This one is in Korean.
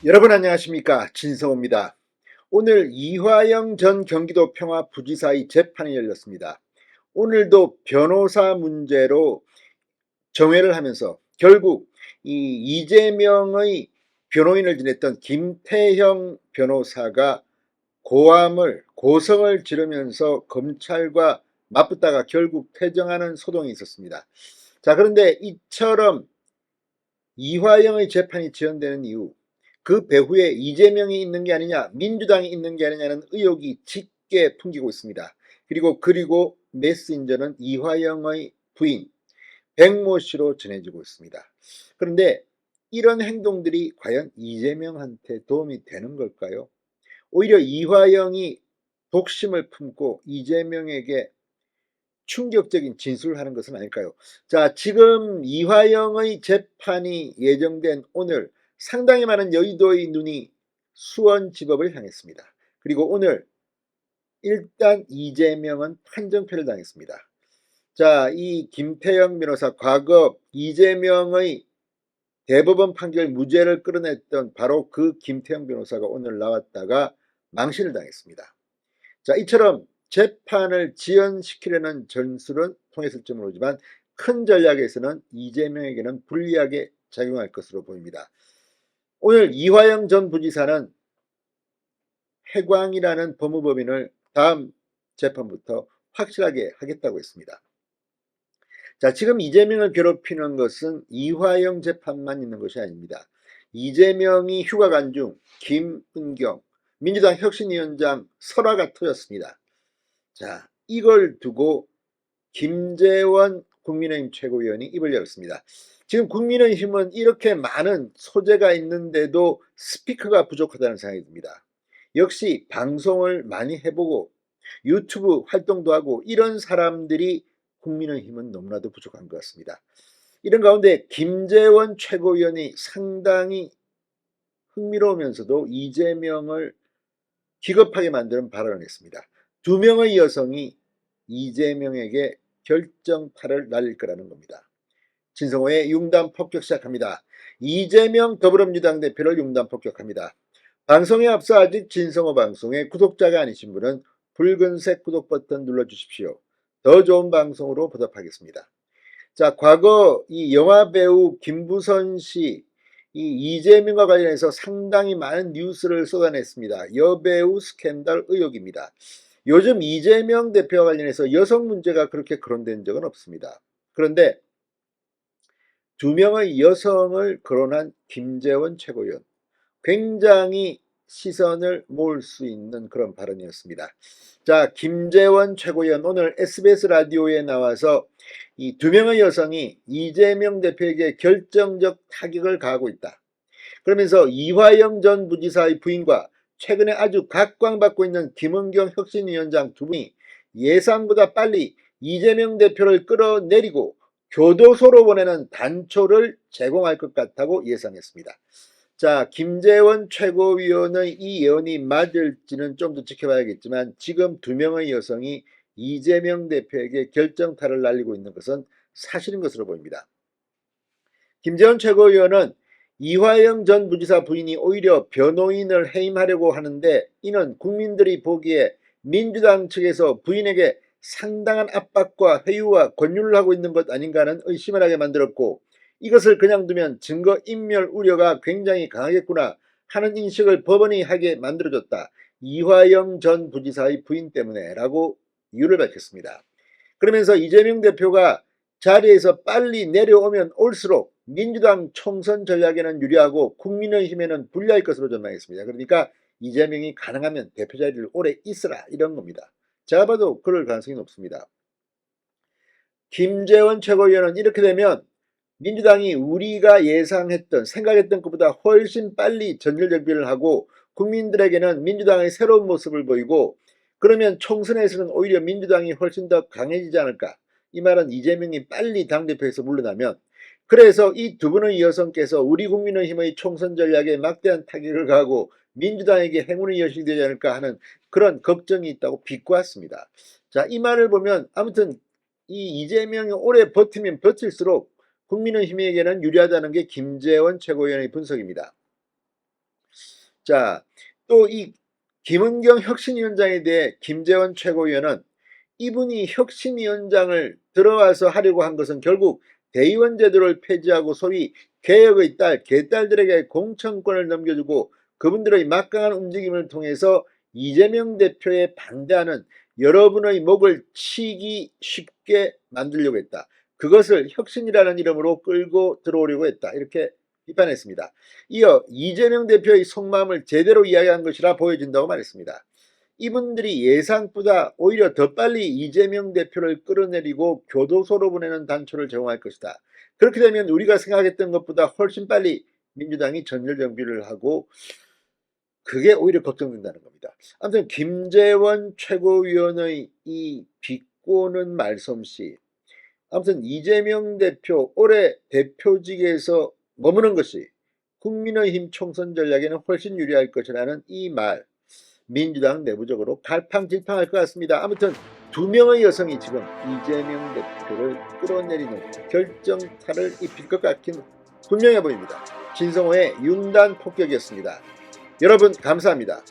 여러분 안녕하십니까, 진성호입니다. 오늘 이화영 전 경기도 평화부지사의 재판이 열렸습니다. 오늘도 변호사 문제로 정회를 하면서 결국 이 이재명의 변호인을 지냈던 김태형 변호사가 고성을 지르면서 검찰과 맞붙다가 결국 퇴정하는 소동이 있었습니다. 자, 그런데 이처럼 이화영의 재판이 지연되는 이유, 그 배후에 이재명이 있는 게 아니냐, 민주당이 있는 게 아니냐는 의혹이 짙게 풍기고 있습니다. 그리고 메신저는 이화영의 부인 백모 씨로 전해지고 있습니다. 그런데 이런 행동들이 과연 이재명한테 도움이 되는 걸까요? 오히려 이화영이 독심을 품고 이재명에게 충격적인 진술을 하는 것은 아닐까요? 자, 지금 이화영의 재판이 예정된 오늘 상당히 많은 여의도의 눈이 수원지법을 향했습니다. 그리고 오늘 일단 이재명은 판정표를 당했습니다. 자, 이 김태형 변호사, 과거 이재명의 대법원 판결 무죄를 끌어냈던 바로 그 김태형 변호사가 오늘 나왔다가 망신을 당했습니다. 자, 이처럼 재판을 지연시키려는 전술은 통했을지 모르지만 큰 전략에서는 이재명에게는 불리하게 작용할 것으로 보입니다. 오늘 이화영 전 부지사는 해광이라는 법무법인을 다음 재판부터 확실하게 하겠다고 했습니다. 자, 지금 이재명을 괴롭히는 것은 이화영 재판만 있는 것이 아닙니다. 이재명이 휴가 간 중 김은경 민주당 혁신위원장 설화가 터졌습니다. 자, 이걸 두고 김재원 국민의힘 최고위원이 입을 열었습니다. 지금 국민의힘은 이렇게 많은 소재가 있는데도 스피커가 부족하다는 생각이 듭니다. 역시 방송을 많이 해보고 유튜브 활동도 하고 이런 사람들이 국민의힘은 너무나도 부족한 것 같습니다. 이런 가운데 김재원 최고위원이 상당히 흥미로우면서도 이재명을 기겁하게 만드는 발언을 했습니다. 두 명의 여성이 이재명에게 결정타를 날릴 거라는 겁니다. 진성호의 융단 폭격 시작합니다. 이재명 더불어민주당 대표를 융단 폭격합니다. 방송에 앞서 아직 진성호 방송의 구독자가 아니신 분은 붉은색 구독 버튼 눌러주십시오. 더 좋은 방송으로 보답하겠습니다. 자, 과거 이 영화배우 김부선 씨, 이 이재명과 관련해서 상당히 많은 뉴스를 쏟아냈습니다. 여배우 스캔들 의혹입니다. 요즘 이재명 대표와 관련해서 여성 문제가 그렇게 거론된 적은 없습니다. 그런데 두 명의 여성을 거론한 김재원 최고위원, 굉장히 시선을 모을 수 있는 그런 발언이었습니다. 자, 김재원 최고위원 오늘 SBS 라디오에 나와서 이 두 명의 여성이 이재명 대표에게 결정적 타격을 가하고 있다. 그러면서 이화영 전 부지사의 부인과 최근에 아주 각광받고 있는 김은경 혁신위원장 두 분이 예상보다 빨리 이재명 대표를 끌어내리고 교도소로 보내는 단초를 제공할 것 같다고 예상했습니다. 자, 김재원 최고위원의 이 예언이 맞을지는 좀 더 지켜봐야겠지만 지금 두 명의 여성이 이재명 대표에게 결정타를 날리고 있는 것은 사실인 것으로 보입니다. 김재원 최고위원은 이화영 전 부지사 부인이 오히려 변호인을 해임하려고 하는데 이는 국민들이 보기에 민주당 측에서 부인에게 상당한 압박과 회유와 권유를 하고 있는 것 아닌가 하는 의심을 하게 만들었고, 이것을 그냥 두면 증거인멸 우려가 굉장히 강하겠구나 하는 인식을 법원이 하게 만들어줬다. 이화영 전 부지사의 부인 때문에 라고 이유를 밝혔습니다. 그러면서 이재명 대표가 자리에서 빨리 내려오면 올수록 민주당 총선 전략에는 유리하고 국민의힘에는 불리할 것으로 전망했습니다. 그러니까 이재명이 가능하면 대표 자리를 오래 있으라 이런 겁니다. 제가 봐도 그럴 가능성이 높습니다. 김재원 최고위원은 이렇게 되면 민주당이 우리가 예상했던 생각했던 것보다 훨씬 빨리 전열정비를 하고 국민들에게는 민주당의 새로운 모습을 보이고, 그러면 총선에서는 오히려 민주당이 훨씬 더 강해지지 않을까. 이 말은 이재명이 빨리 당대표에서 물러나면, 그래서 이 두 분의 여성께서 우리 국민의힘의 총선 전략에 막대한 타격을 가하고 민주당에게 행운의 여신이 되지 않을까 하는 그런 걱정이 있다고 비꼬았습니다. 자, 이 말을 보면 아무튼 이 이재명이 오래 버티면 버틸수록 국민의힘에게는 유리하다는 게 김재원 최고위원의 분석입니다. 자, 또 이 김은경 혁신위원장에 대해 김재원 최고위원은 이분이 혁신위원장을 들어와서 하려고 한 것은 결국 대의원 제도를 폐지하고 소위 개혁의 딸, 개딸들에게 공천권을 넘겨주고 그분들의 막강한 움직임을 통해서 이재명 대표에 반대하는 여러분의 목을 치기 쉽게 만들려고 했다. 그것을 혁신이라는 이름으로 끌고 들어오려고 했다. 이렇게 비판했습니다. 이어 이재명 대표의 속마음을 제대로 이야기한 것이라 보여진다고 말했습니다. 이분들이 예상보다 오히려 더 빨리 이재명 대표를 끌어내리고 교도소로 보내는 단초를 제공할 것이다. 그렇게 되면 우리가 생각했던 것보다 훨씬 빨리 민주당이 전열정비를 하고 그게 오히려 걱정된다는 겁니다. 아무튼 김재원 최고위원의 이 비꼬는 말솜씨, 아무튼 이재명 대표 올해 대표직에서 머무는 것이 국민의힘 총선 전략에는 훨씬 유리할 것이라는 이 말, 민주당 내부적으로 갈팡질팡할 것 같습니다. 아무튼 두 명의 여성이 지금 이재명 대표를 끌어내리는 결정타를 입힐 것 같긴 분명해 보입니다. 진성호의 융단 폭격이었습니다. 여러분 감사합니다.